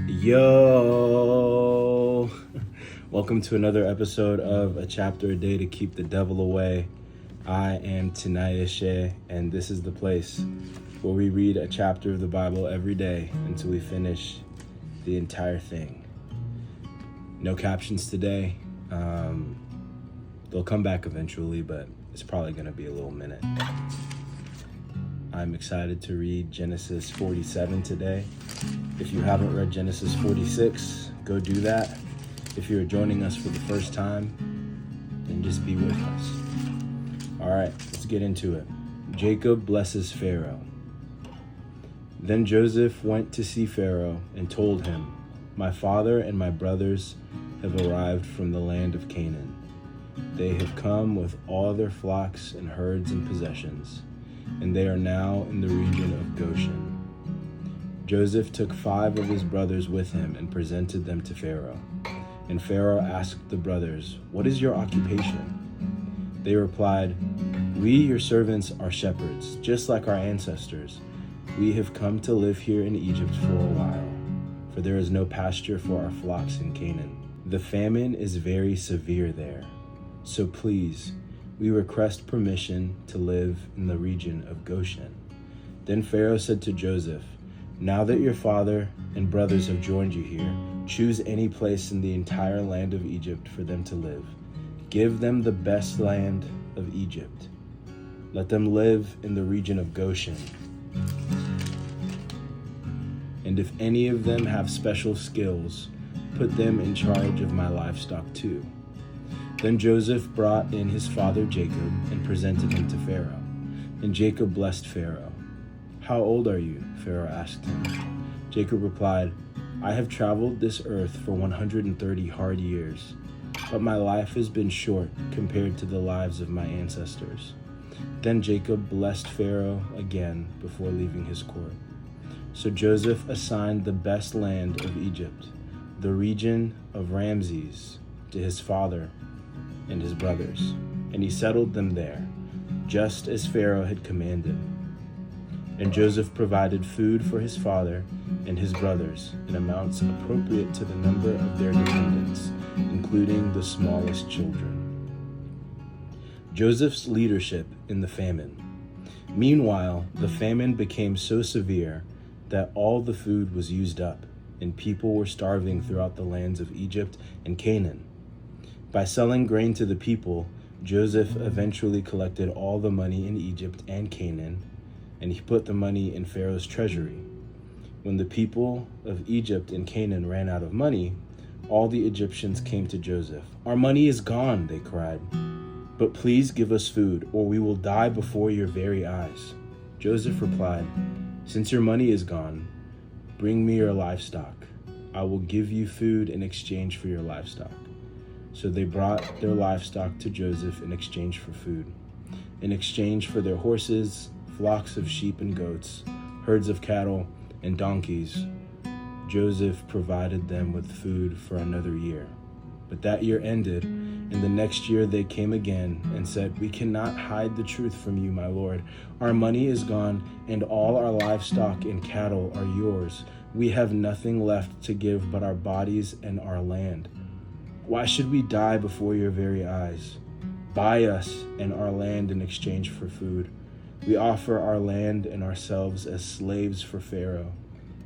Yo! Welcome to another episode of A Chapter a Day to Keep the Devil Away. I am Tinayeshe, and this is the place where we read a chapter of the Bible every day until we finish the entire thing. No captions today. They'll come back eventually, but it's probably going to be a little minute. I'm excited to read Genesis 47 today. If you haven't read Genesis 46, go do that. If you're joining us for the first time, then just be with us. All right, let's get into it. Jacob blesses Pharaoh. Then Joseph went to see Pharaoh and told him, "My father and my brothers have arrived from the land of Canaan. They have come with all their flocks and herds and possessions, and they are now in the region of Goshen." Joseph took 5 of his brothers with him and presented them to Pharaoh. And Pharaoh asked the brothers, "What is your occupation?" They replied, "We, your servants, are shepherds, just like our ancestors. We have come to live here in Egypt for a while, for there is no pasture for our flocks in Canaan. The famine is very severe there. So please, we request permission to live in the region of Goshen." Then Pharaoh said to Joseph, "Now that your father and brothers have joined you here, choose any place in the entire land of Egypt for them to live. Give them the best land of Egypt. Let them live in the region of Goshen. And if any of them have special skills, put them in charge of my livestock too." Then Joseph brought in his father Jacob and presented him to Pharaoh. And Jacob blessed Pharaoh. "How old are you?" Pharaoh asked him. Jacob replied, "I have traveled this earth for 130 hard years, but my life has been short compared to the lives of my ancestors." Then Jacob blessed Pharaoh again before leaving his court. So Joseph assigned the best land of Egypt, the region of Ramses, to his father and his brothers, and he settled them there, just as Pharaoh had commanded. And Joseph provided food for his father and his brothers in amounts appropriate to the number of their dependents, including the smallest children. Joseph's leadership in the famine. Meanwhile, the famine became so severe that all the food was used up, and people were starving throughout the lands of Egypt and Canaan. By selling grain to the people, Joseph eventually collected all the money in Egypt and Canaan, and he put the money in Pharaoh's treasury. When the people of Egypt and Canaan ran out of money, all the Egyptians came to Joseph. "Our money is gone," they cried. "But please give us food, or we will die before your very eyes." Joseph replied, "Since your money is gone, bring me your livestock. I will give you food in exchange for your livestock." So they brought their livestock to Joseph in exchange for food. In exchange for their horses, flocks of sheep and goats, herds of cattle, and donkeys, Joseph provided them with food for another year. But that year ended, and the next year they came again and said, "We cannot hide the truth from you, my lord. Our money is gone, and all our livestock and cattle are yours. We have nothing left to give but our bodies and our land. Why should we die before your very eyes? Buy us and our land in exchange for food. We offer our land and ourselves as slaves for Pharaoh.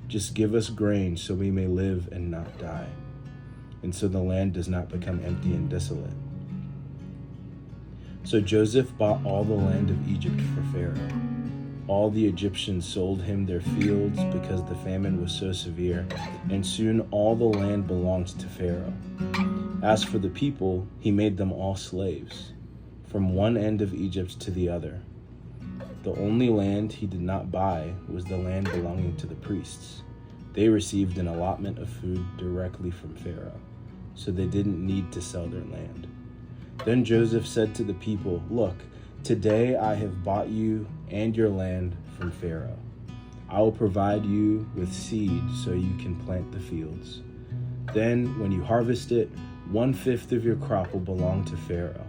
Just give us grain so we may live and not die, and so the land does not become empty and desolate." So Joseph bought all the land of Egypt for Pharaoh. All the Egyptians sold him their fields because the famine was so severe, and soon all the land belonged to Pharaoh. As for the people, he made them all slaves, from one end of Egypt to the other. The only land he did not buy was the land belonging to the priests. They received an allotment of food directly from Pharaoh, so they didn't need to sell their land. Then Joseph said to the people, "Look, today I have bought you and your land from Pharaoh. I will provide you with seed so you can plant the fields. Then, when you harvest it, 1/5 of your crop will belong to Pharaoh.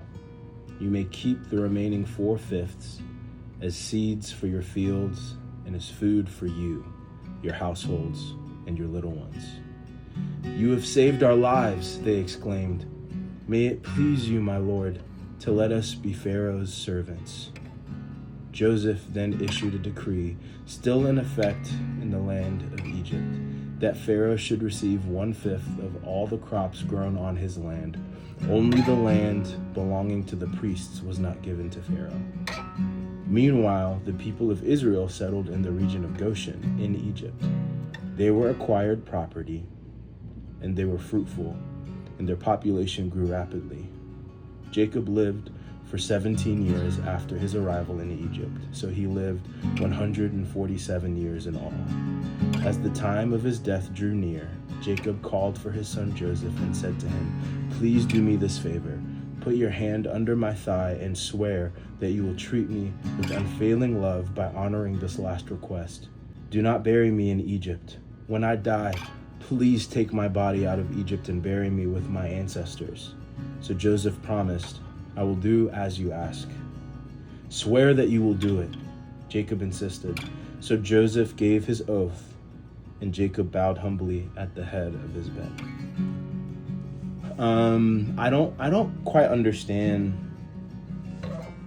You may keep the remaining 4/5 as seeds for your fields and as food for you, your households, and your little ones." "You have saved our lives," they exclaimed. "May it please you, my lord, to let us be Pharaoh's servants." Joseph then issued a decree, still in effect in the land of Egypt, that Pharaoh should receive 1/5 of all the crops grown on his land. Only the land belonging to the priests was not given to Pharaoh. Meanwhile, the people of Israel settled in the region of Goshen in Egypt. They were acquired property, and they were fruitful, and their population grew rapidly. Jacob lived for 17 years after his arrival in Egypt, so he lived 147 years in all. As the time of his death drew near, Jacob called for his son Joseph and said to him, "Please do me this favor. Put your hand under my thigh and swear that you will treat me with unfailing love by honoring this last request. Do not bury me in Egypt. When I die, please take my body out of Egypt and bury me with my ancestors." So Joseph promised, "I will do as you ask." "Swear that you will do it," Jacob insisted. So Joseph gave his oath, and Jacob bowed humbly at the head of his bed. I don't quite understand.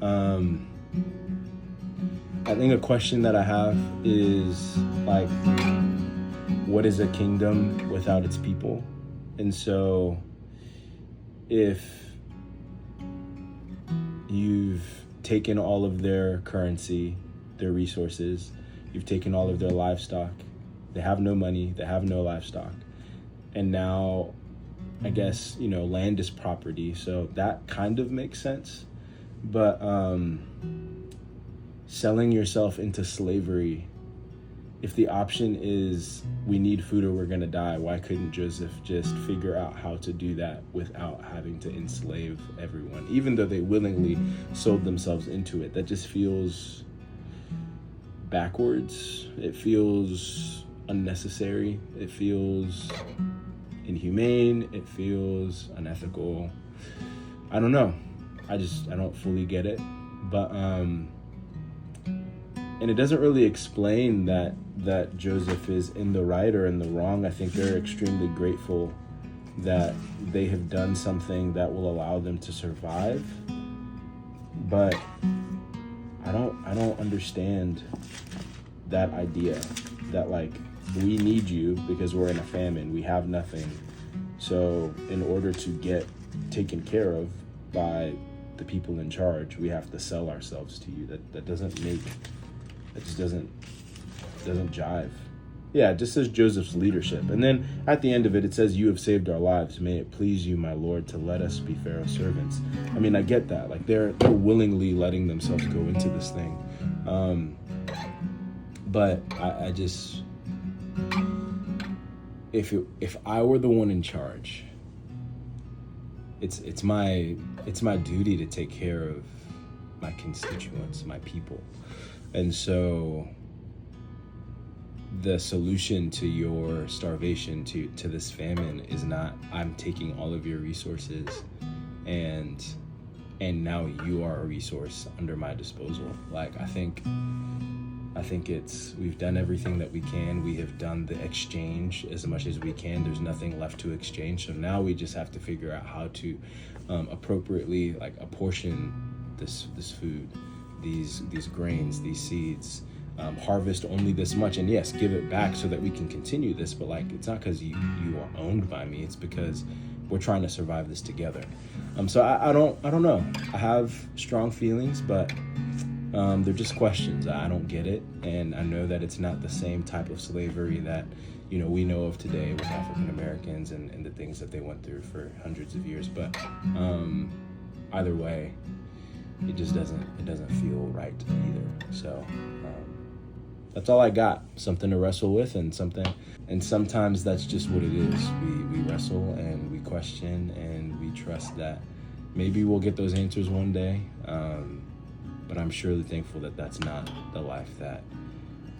I think a question that I have is like, what is a kingdom without its people? And so if you've taken all of their currency, their resources, you've taken all of their livestock, they have no money, they have no livestock, and now I guess, land is property, so that kind of makes sense. But selling yourself into slavery, if the option is we need food or we're gonna die, why couldn't Joseph just figure out how to do that without having to enslave everyone, even though they willingly sold themselves into it? That just feels backwards. It feels unnecessary. It feels inhumane. It feels unethical. I don't know. I don't fully get it. But and it doesn't really explain that Joseph is in the right or in the wrong. I think they're extremely grateful that they have done something that will allow them to survive. But I don't understand that idea that we need you because we're in a famine, we have nothing. So in order to get taken care of by the people in charge, we have to sell ourselves to you. That just doesn't jive. Yeah, it just says Joseph's leadership. And then at the end of it, it says, "You have saved our lives. May it please you, my Lord, to let us be Pharaoh's servants." I mean, I get that. They're willingly letting themselves go into this thing. But I just, if I were the one in charge, it's my duty to take care of my constituents, my people. And so the solution to your starvation, to this famine, is not I'm taking all of your resources and now you are a resource under my disposal. I think it's, we've done everything that we can. We have done the exchange as much as we can. There's nothing left to exchange. So now we just have to figure out how to appropriately apportion this food, these grains, these seeds, harvest only this much, and yes, give it back so that we can continue this. But it's not because you are owned by me. It's because we're trying to survive this together. So I don't know. I have strong feelings, but they're just questions. I don't get it, and I know that it's not the same type of slavery that we know of today with African Americans and the things that they went through for hundreds of years. But either way, it doesn't feel right either. So that's all I got. Something to wrestle with, and sometimes that's just what it is. We wrestle and we question and we trust that maybe we'll get those answers one day. But I'm surely thankful that that's not the life that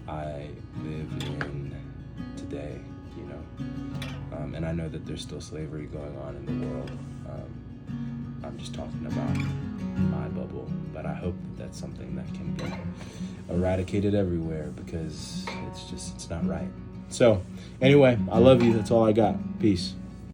I live in today, and I know that there's still slavery going on in the world. I'm just talking about my bubble, but I hope that that's something that can be eradicated everywhere, because it's not right. So, anyway, I love you. That's all I got. Peace.